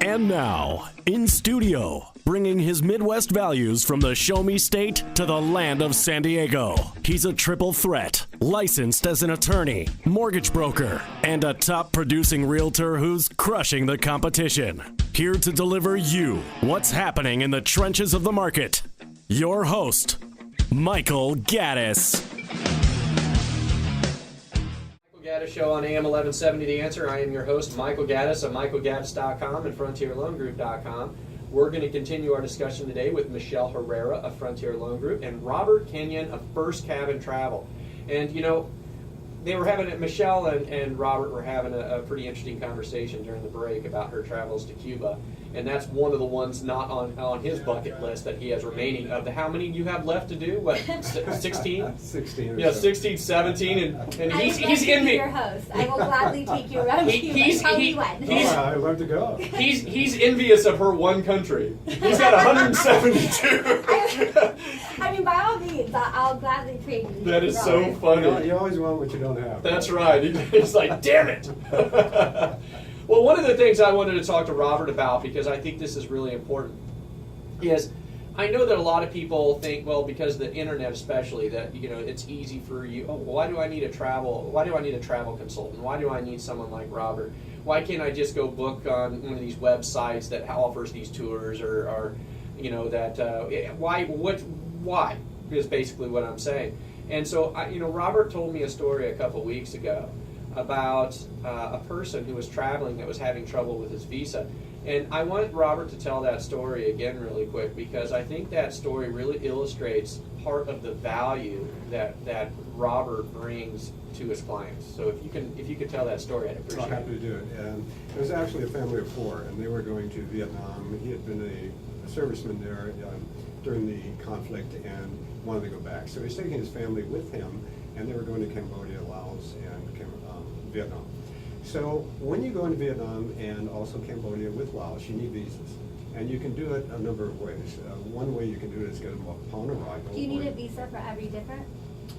And now, in studio, bringing his Midwest values from the Show Me State to the land of San Diego. He's a triple threat, licensed as an attorney, mortgage broker, and a top producing realtor who's crushing the competition. Here to deliver you what's happening in the trenches of the market. Your host, Michael Gaddis. Gaddis Show on AM 1170 The Answer. I am your host, Michael Gaddis of michaelgaddis.com and frontierloangroup.com. We're going to continue our discussion today with Michelle Herrera of Frontier Loan Group and Robert Kenyon of First Cabin Travel. And you know, they were having Michelle and Robert were having a pretty interesting conversation during the break about her travels to Cuba, and that's one of the ones not on his bucket list that he has remaining. Of the how many you have left to do? What, 16? 16. Yeah, 16, 17, and he's in me. Your host, I will gladly take you around. Tell me when. I'd love to go. He's envious of her one country. He's got 172. I mean, by all means, I'll gladly trade you. That is so funny. You always want what you don't have. That's right. He's like, damn it. Well, one of the things I wanted to talk to Robert about, because I think this is really important, is I know that a lot of people think, well, because of the internet especially, that it's easy for you. Oh, why do I need a travel consultant? Why do I need someone like Robert? Why can't I just go book on one of these websites that offers these tours, or why is basically what I'm saying. And so, Robert told me a story a couple weeks ago about a person who was traveling that was having trouble with his visa. And I want Robert to tell that story again really quick, because I think that story really illustrates part of the value that Robert brings to his clients. So if you could tell that story, I'd appreciate it. I'm happy to do it. And it was actually a family of four, and they were going to Vietnam. He had been a serviceman there during the conflict and wanted to go back. So he's taking his family with him, and they were going to Cambodia, Laos, and Vietnam. So when you go into Vietnam and also Cambodia with Laos, you need visas. And you can do it a number of ways. One way you can do it is get them upon arrival. Do you need a visa for every different?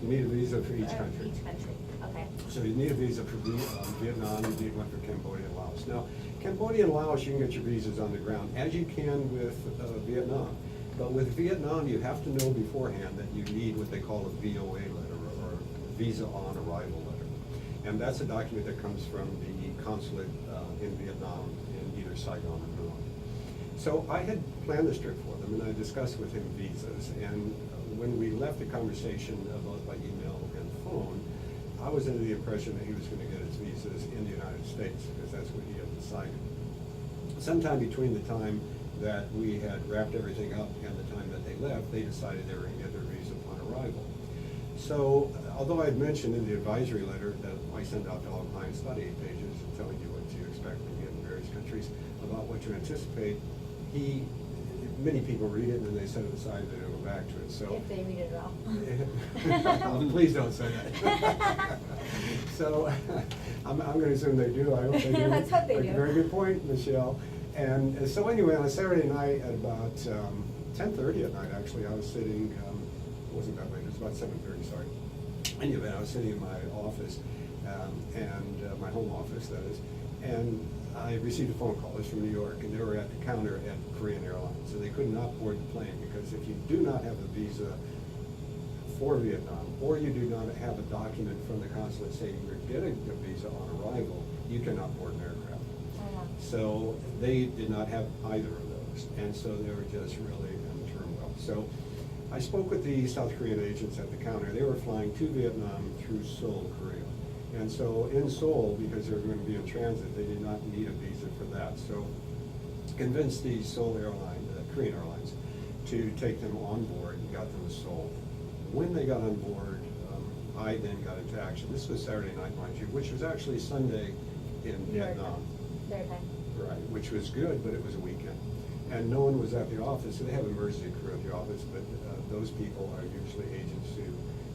You need a visa for each country. Each country, okay. So you need a visa for Vietnam, you need one for Cambodia and Laos. Now, Cambodia and Laos, you can get your visas on the ground, as you can with Vietnam. But with Vietnam, you have to know beforehand that you need what they call a VOA letter, or Visa on Arrival letter. And that's a document that comes from the consulate in Vietnam, in either Saigon or Hanoi. So I had planned this trip for them, and I discussed with him visas. And when we left the conversation, both by email and phone, I was under the impression that he was going to get his visas in the United States, because that's what he had decided. Sometime between the time that we had wrapped everything up and the time that they left, they decided they were going to get their visa upon arrival. So, although I had mentioned in the advisory letter that I send out to all clients about 8 pages telling you what to expect in various countries, about what to anticipate, many people read it and then they set it aside and they don't go back to it. So if they read it all. Please don't say that. So I'm going to assume they do. I hope they do. Let's hope they do. Very good point, Michelle. And so anyway, on a Saturday night at about 10:30 at night, actually, I was sitting, it wasn't that late, it was about 7:30, sorry. Anyway, I was sitting in my office, and my home office, that is, and I received a phone call. It was from New York, and they were at the counter at Korean Airlines. So they could not board the plane, because if you do not have a visa for Vietnam, or you do not have a document from the consulate saying you're getting a visa on arrival, you cannot board an aircraft. So they did not have either of those, and so they were just really in turmoil. So I spoke with the South Korean agents at the counter. They were flying to Vietnam through Seoul, Korea. And so in Seoul, because they were going to be in transit, they did not need a visa for that. So convinced the Seoul airline, Korean Airlines, to take them on board and got them to Seoul. When they got on board, I then got into action. This was Saturday night, mind you, which was actually Sunday in Vietnam. Right, which was good, but it was a weekend. And no one was at the office, so they have an emergency crew at the office, but those people are usually agents who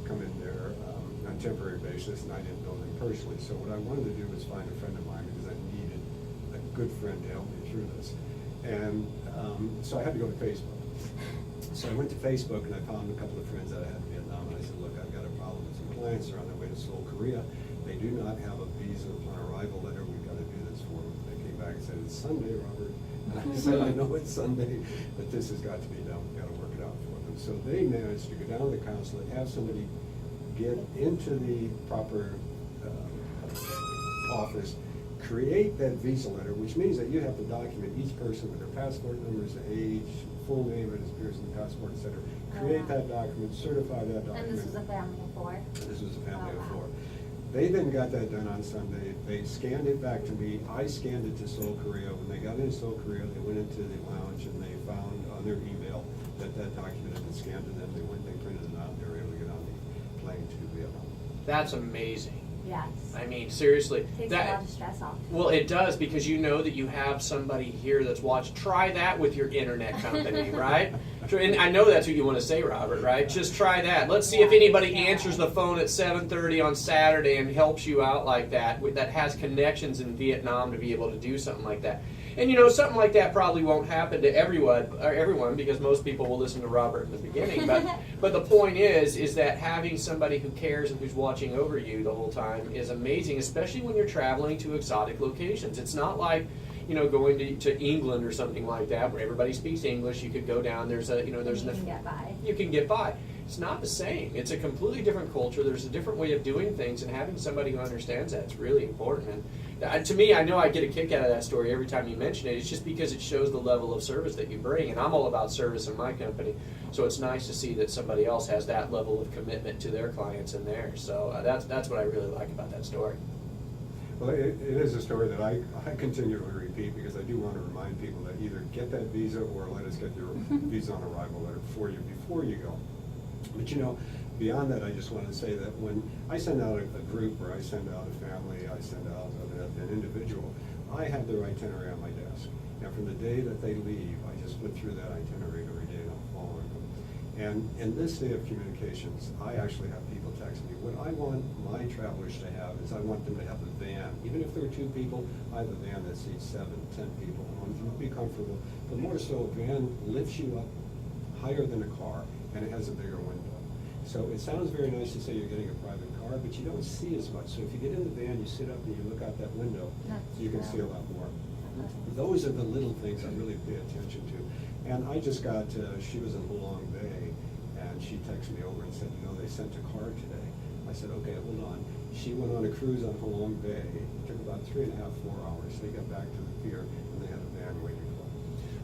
come in there on a temporary basis, and I didn't know them personally. So what I wanted to do was find a friend of mine, because I needed a good friend to help me through this. And so I had to go to Facebook. So I went to Facebook and I found a couple of friends that I had in Vietnam, and I said, look, I've got a problem with some clients. They're on their way to Seoul, Korea. They do not have a visa on arrival letter. We've got to do this for them. They came back and said, it's Sunday, Robert. And I said, I know it's Sunday, but this has got to be done. We've got to work it out for them. So they managed to go down to the consulate, have somebody get into the proper office, create that visa letter, which means that you have to document each person with their passport numbers, age, full name, and appears in the passport, etc. Create that document, certify that document. And this was a family of 4? This was a family of wow. 4. They then got that done on Sunday. They scanned it back to me. I scanned it to Seoul, Korea. When they got into Seoul, Korea, they went into the lounge and they found on their email that document had been scanned to them. They went, they printed it out, and they were able to get on the plane to Vietnam. That's amazing. Yes. I mean, seriously. Takes a lot of stress off. Well, it does, because you know that you have somebody here that's watching. Try that with your internet company, right? And I know that's what you want to say, Robert, right? Just try that. Let's see if anybody answers the phone at 7:30 on Saturday and helps you out like that, that has connections in Vietnam to be able to do something like that. And you know, something like that probably won't happen to everyone, because most people will listen to Robert in the beginning. But the point is that having somebody who cares and who's watching over you the whole time is amazing, especially when you're traveling to exotic locations. It's not like, you know, going to England or something like that where everybody speaks English. You could go down. You can get by. You can get by. It's not the same. It's a completely different culture. There's a different way of doing things, and having somebody who understands that is really important. And to me, I know I get a kick out of that story every time you mention it. It's just because it shows the level of service that you bring, and I'm all about service in my company. So it's nice to see that somebody else has that level of commitment to their clients and theirs. So that's what I really like about that story. Well, it is a story that I continually repeat, because I do want to remind people that either get that visa or let us get your visa on arrival letter for you before you go. But you know, beyond that, I just want to say that when I send out a group, or I send out a family, I send out an individual, I have their itinerary on my desk. And from the day that they leave, I just flip through that itinerary every day, and I'm following them. And in this day of communications, I actually have people text me. What I want my travelers to have is I want them to have a van. Even if there are 2 people, I have a van that seats 7, 10 people. I want them to be comfortable. But more so, a van lifts you up higher than a car, and it has a bigger window. So it sounds very nice to say you're getting a private car, but you don't see as much. So if you get in the van, you sit up and you look out that window, you can see a lot more. Those are the little things I really pay attention to. And I just got, she was in Halong Bay, and she texted me over and said, you know, they sent a car today. I said, okay, hold on. She went on a cruise on Halong Bay. It took about 3.5, 4 hours. They got back to the pier, and they had a van waiting for them.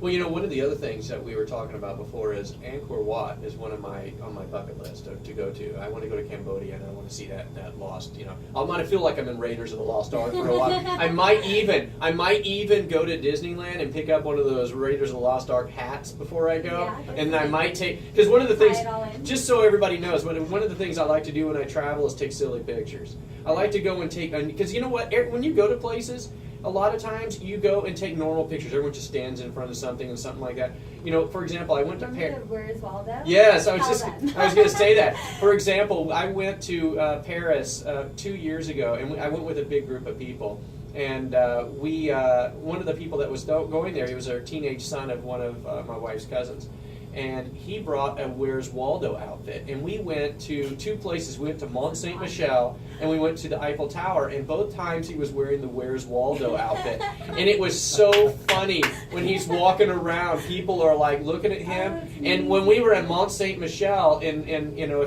Well, you know, one of the other things that we were talking about before is Angkor Wat is one of on my bucket list to go to. I want to go to Cambodia, and I want to see that lost. You know, I might feel like I'm in Raiders of the Lost Ark for a while. I might even go to Disneyland and pick up one of those Raiders of the Lost Ark hats before I go, and I might take, because one of the things, just so everybody knows, one of the things I like to do when I travel is take silly pictures. I like to go and take, because you know what, when you go to places, a lot of times you go and take normal pictures. Everyone just stands in front of something and something like that. You know, for example, I went to Paris. Where's Waldo? Yes, I was going to say that. For example, I went to Paris 2 years ago, and I went with a big group of people. And one of the people that was going there, he was a teenage son of one of my wife's cousins. And he brought a Where's Waldo outfit. And we went to 2 places. We went to Mont Saint Michel, and we went to the Eiffel Tower. And both times he was wearing the Where's Waldo outfit. And it was so funny when he's walking around. People are like looking at him. And when we were at Mont Saint Michel, and you know,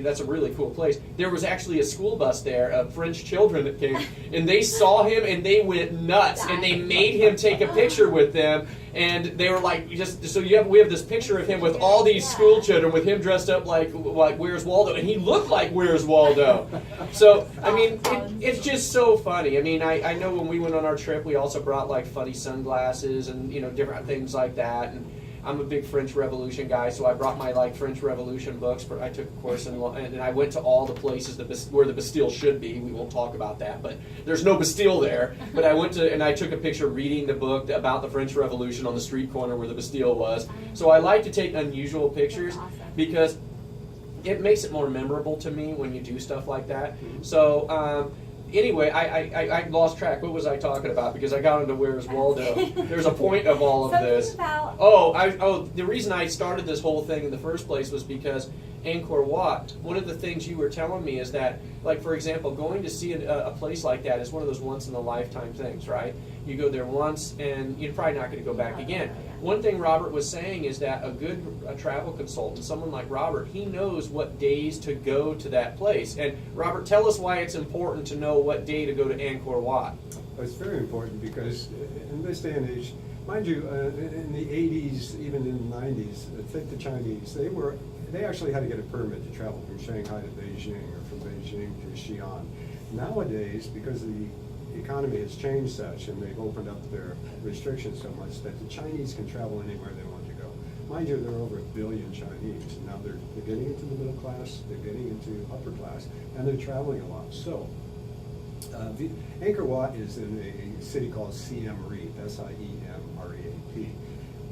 that's a really cool place, there was actually a school bus there of French children that came. And they saw him, and they went nuts. And they made him take a picture with them. And they were like, we have this picture of him with all these school children, with him dressed up like Where's Waldo, and he looked like Where's Waldo. So I mean, it's just so funny. I mean, I know when we went on our trip, we also brought like funny sunglasses and different things like that. And I'm a big French Revolution guy, so I brought my like French Revolution books. I took a course and I went to all the places where the Bastille should be. We won't talk about that, but there's no Bastille there. But I went to and I took a picture reading the book about the French Revolution on the street corner where the Bastille was. So I like to take unusual pictures because it makes it more memorable to me when you do stuff like that. So. Anyway, I lost track. What was I talking about? Because I got into Where's Waldo. There's a point of all of this. The reason I started this whole thing in the first place was because Angkor Wat, one of the things you were telling me is that, like, for example, going to see a place like that is one of those once-in-a-lifetime things, right? You go there once, and you're probably not going to go back again. One thing Robert was saying is that a good travel consultant, someone like Robert, he knows what days to go to that place. And Robert, tell us why it's important to know what day to go to Angkor Wat. It's very important because in this day and age, mind you, in the 80s, even in the 90s, take the Chinese, they actually had to get a permit to travel from Shanghai to Beijing or from Beijing to Xi'an. Nowadays, because the economy has changed such and they've opened up their restrictions so much that the Chinese can travel anywhere they want to go. Mind you, there are over 1 billion Chinese. Now they're getting into the middle class, they're getting into upper class, and they're traveling a lot. So, Angkor Wat is in a city called Siem Reap, S-I-E-M-R-E-A-P.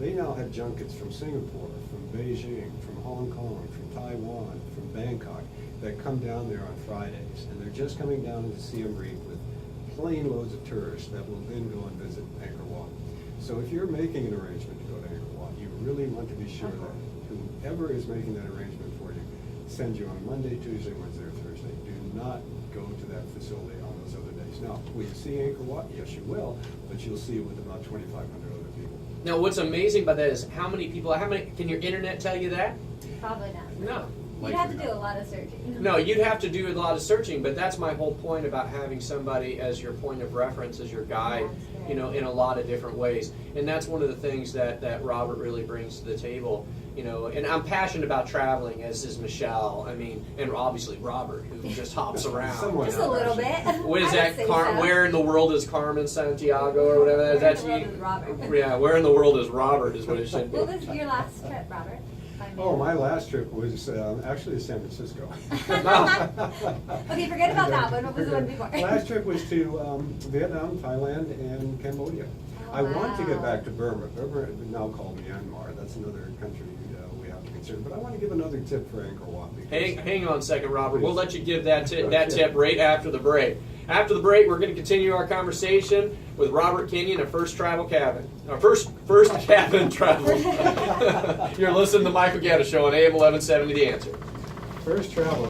They now have junkets from Singapore, from Beijing, from Hong Kong, from Taiwan, from Bangkok that come down there on Fridays. And they're just coming down into Siem Reap with plane loads of tourists that will then go and visit Angkor Wat. So if you're making an arrangement to go to Angkor Wat, you really want to be sure that whoever is making that arrangement for you sends you on Monday, Tuesday, Wednesday, or Thursday. Do not go to that facility on those other days. Now, will you see Angkor Wat? Yes, you will, but you'll see it with about 2,500 other people. Now, what's amazing about that is how many people, can your internet tell you that? Probably not. No. You'd have to do a lot of searching. No, you'd have to do a lot of searching, but that's my whole point about having somebody as your point of reference, as your guide, you know, in a lot of different ways. And that's one of the things that Robert really brings to the table, you know, and I'm passionate about traveling, as is Michelle, I mean, and obviously Robert, who just hops around. Somewhat. Just a little bit. What is I that? would say so. Where in the world is Carmen Santiago or whatever? Where in That's the world is Robert? Yeah, where in the world is Robert is what it should be. What was your last trip, Robert? Oh, my last trip was actually to San Francisco. Okay, forget about that one. What was the one before? Last trip was to Vietnam, Thailand, and Cambodia. Oh, I want to get wow. back to Burma. Burma is now called Myanmar. That's another country we have to consider. But I want to give another tip for Angkor Wat. Hang on a second, Robert. We'll let you give that Sure. tip right after the break. After the break, we're going to continue our conversation with Robert Kenyon of First Cabin Travel. You're listening to the Michael Gaddis Show on AM 1170 The Answer. First travel.